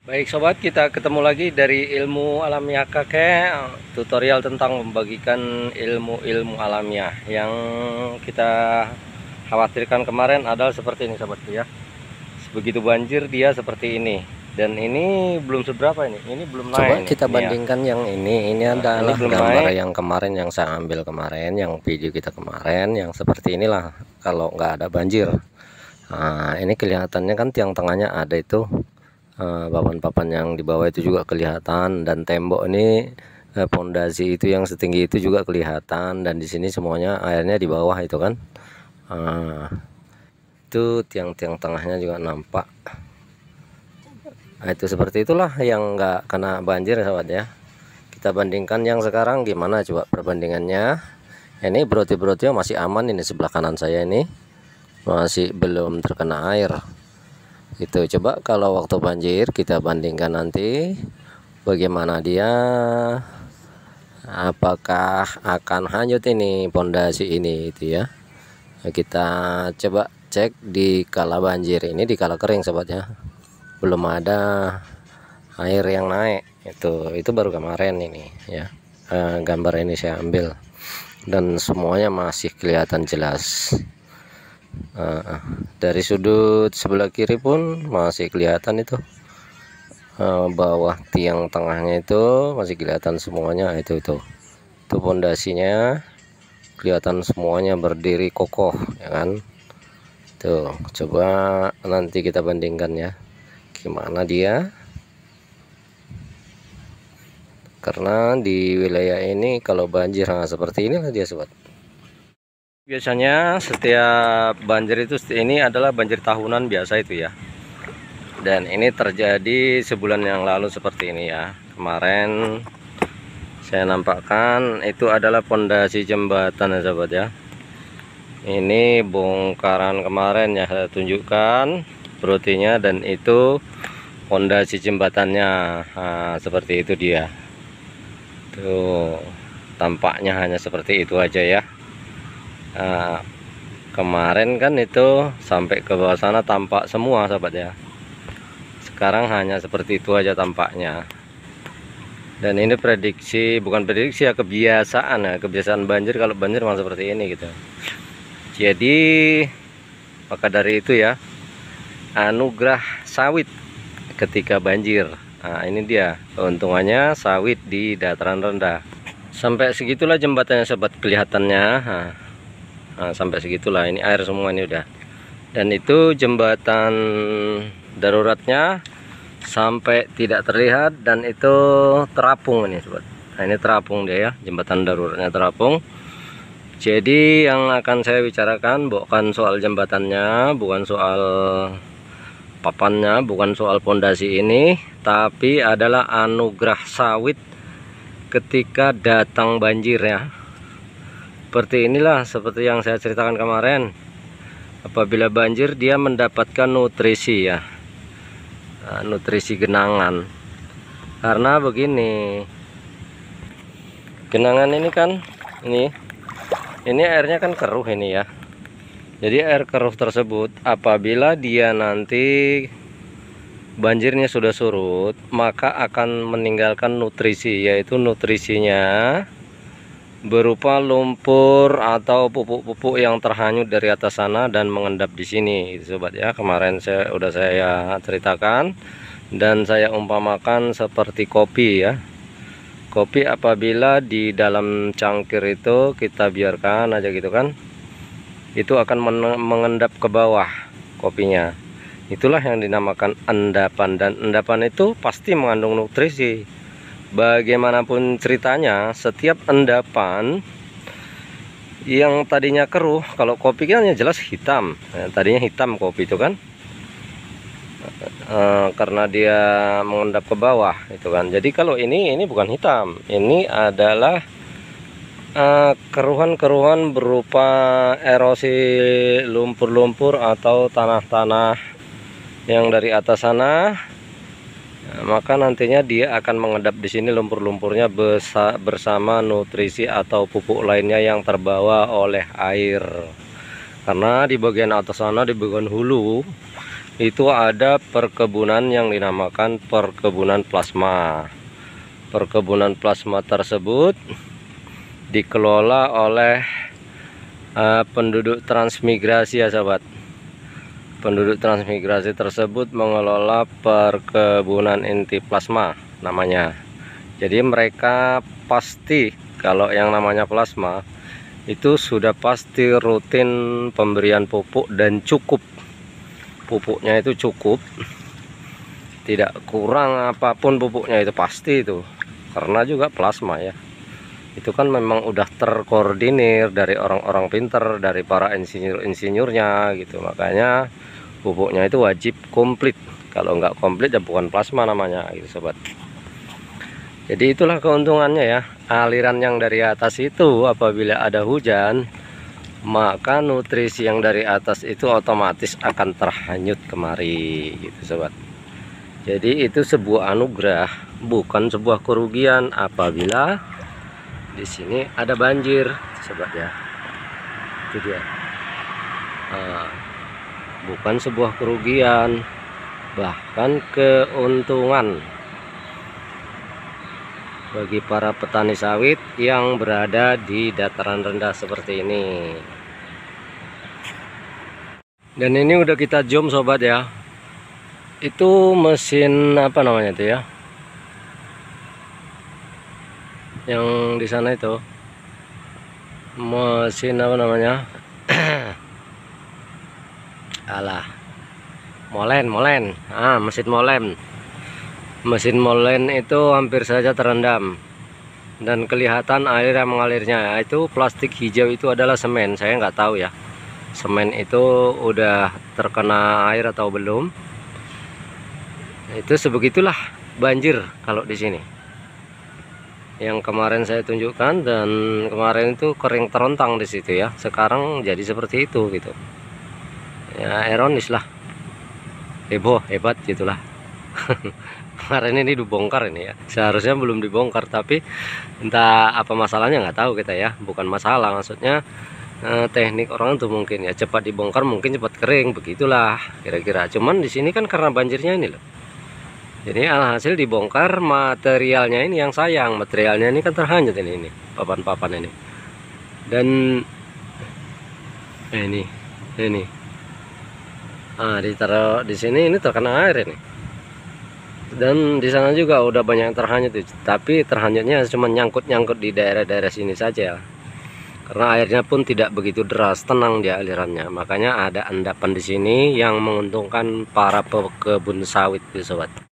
Baik sobat, kita ketemu lagi dari ilmu alamiah kakek, tutorial tentang membagikan ilmu-ilmu alamiah. Yang kita khawatirkan kemarin adalah seperti ini sobat ya. Begitu banjir dia seperti ini. Dan ini belum seberapa ini belum naik. Coba Ini kita ya. bandingkan yang ini Nah, ini adalah belum gambar naik. yang kemarin yang saya ambil kemarin, yang video kita kemarin, yang seperti inilah kalau nggak ada banjir. Nah, ini kelihatannya kan tiang tengahnya ada itu, papan-papan yang di bawah itu juga kelihatan, dan tembok ini pondasi itu yang setinggi itu juga kelihatan, dan di sini semuanya airnya di bawah itu kan. Itu tiang-tiang tengahnya juga nampak. Nah, itu seperti itulah yang nggak kena banjir sahabat ya. Kita bandingkan yang sekarang gimana coba perbandingannya. Ini broti-brotnya masih aman, ini sebelah kanan saya ini masih belum terkena air. Itu coba kalau waktu banjir kita bandingkan nanti bagaimana dia, apakah akan hanyut ini pondasi ini itu ya. Kita coba cek di kala banjir, ini di kala kering sobat ya, belum ada air yang naik. Itu baru kemarin ini ya, gambar ini saya ambil dan semuanya masih kelihatan jelas. Dari sudut sebelah kiri pun masih kelihatan itu, bawah tiang tengahnya itu masih kelihatan semuanya. Itu pondasinya kelihatan semuanya berdiri kokoh ya kan. Tuh, coba nanti kita bandingkan ya gimana dia, karena di wilayah ini kalau banjir seperti inilah dia sobat. Biasanya setiap banjir itu, ini adalah banjir tahunan biasa itu ya. Dan ini terjadi sebulan yang lalu seperti ini ya. Kemarin saya nampakkan itu adalah pondasi jembatan ya sahabat ya. Ini bongkaran kemarin ya, saya tunjukkan brotinya, dan itu pondasi jembatannya. Nah, seperti itu dia. Tuh, tampaknya hanya seperti itu aja ya. Nah, kemarin kan itu sampai ke bawah sana tampak semua sahabat ya. Sekarang hanya seperti itu aja tampaknya. Dan ini prediksi, bukan prediksi ya, kebiasaan ya, kebiasaan banjir. Kalau banjir memang seperti ini gitu. Jadi maka dari itu ya, anugerah sawit ketika banjir. Nah, ini dia keuntungannya sawit di dataran rendah. Sampai segitulah jembatannya sobat kelihatannya. Nah, sampai segitulah, ini air semua ini udah. Dan itu jembatan daruratnya sampai tidak terlihat, dan itu terapung ini sobat. Nah, ini terapung dia ya, jembatan daruratnya terapung. Jadi yang akan saya bicarakan bukan soal jembatannya, bukan soal papannya, bukan soal pondasi ini, tapi adalah anugerah sawit ketika datang banjir ya. Seperti inilah, seperti yang saya ceritakan kemarin. Apabila banjir dia mendapatkan nutrisi ya, nutrisi genangan. Karena begini, genangan ini kan ini airnya kan keruh ini ya. Jadi air keruh tersebut apabila dia nanti banjirnya sudah surut, maka akan meninggalkan nutrisi, yaitu nutrisinya berupa lumpur atau pupuk-pupuk yang terhanyut dari atas sana dan mengendap di sini itu sobat ya. Kemarin saya ceritakan dan saya umpamakan seperti kopi ya. Kopi apabila di dalam cangkir itu kita biarkan aja gitu kan, itu akan mengendap ke bawah kopinya. Itulah yang dinamakan endapan, dan endapan itu pasti mengandung nutrisi. Bagaimanapun ceritanya, setiap endapan yang tadinya keruh, kalau kopi kan ya jelas hitam, tadinya hitam kopi itu kan, karena dia mengendap ke bawah itu kan. Jadi kalau ini bukan hitam, ini adalah keruhan-keruhan berupa erosi lumpur-lumpur atau tanah-tanah yang dari atas sana. Maka nantinya dia akan mengendap di sini lumpur-lumpurnya bersama nutrisi atau pupuk lainnya yang terbawa oleh air. Karena di bagian atas sana, di bagian hulu itu ada perkebunan yang dinamakan perkebunan plasma. Perkebunan plasma tersebut dikelola oleh penduduk transmigrasi ya sahabat. Penduduk transmigrasi tersebut mengelola perkebunan inti plasma namanya. Jadi mereka pasti kalau yang namanya plasma itu sudah pasti rutin pemberian pupuk dan cukup. Pupuknya itu cukup, tidak kurang apapun pupuknya, itu pasti itu. Karena juga plasma ya, itu kan memang udah terkoordinir dari orang-orang pinter, dari para insinyur-insinyurnya gitu. Makanya pupuknya itu wajib komplit. Kalau nggak komplit ya bukan plasma namanya gitu sobat. Jadi itulah keuntungannya ya, aliran yang dari atas itu apabila ada hujan, maka nutrisi yang dari atas itu otomatis akan terhanyut kemari gitu sobat. Jadi itu sebuah anugerah, bukan sebuah kerugian apabila di sini ada banjir sobat ya. Itu dia. Bukan sebuah kerugian, bahkan keuntungan bagi para petani sawit yang berada di dataran rendah seperti ini. Dan ini udah kita zoom sobat ya. Itu mesin apa namanya itu ya, yang di sana itu mesin apa namanya alah, molen mesin molen itu hampir saja terendam dan kelihatan air yang mengalirnya. Itu plastik hijau itu adalah semen. Saya nggak tahu ya, semen itu udah terkena air atau belum. Itu sebegitulah banjir kalau di sini. Yang kemarin saya tunjukkan, dan kemarin itu kering terontang di situ ya. Sekarang jadi seperti itu gitu. Ya ironis lah. Heboh, hebat gitulah. Kemarin ini dibongkar ini ya. Seharusnya belum dibongkar, tapi entah apa masalahnya nggak tahu kita ya. Bukan masalah, maksudnya teknik orang tuh mungkin ya, cepat dibongkar mungkin cepat kering, begitulah kira-kira. Cuman di sini kan karena banjirnya ini loh. Jadi alhasil dibongkar, materialnya ini yang sayang, materialnya ini kan terhanyut ini papan-papan ini. Dan ini ditaruh di sini, ini terkena air ini. Dan di sana juga udah banyak yang terhanyut, tapi terhanyutnya cuma nyangkut-nyangkut di daerah-daerah sini saja. Karena airnya pun tidak begitu deras, tenang dia alirannya. Makanya ada endapan di sini yang menguntungkan para pekebun sawit, sobat.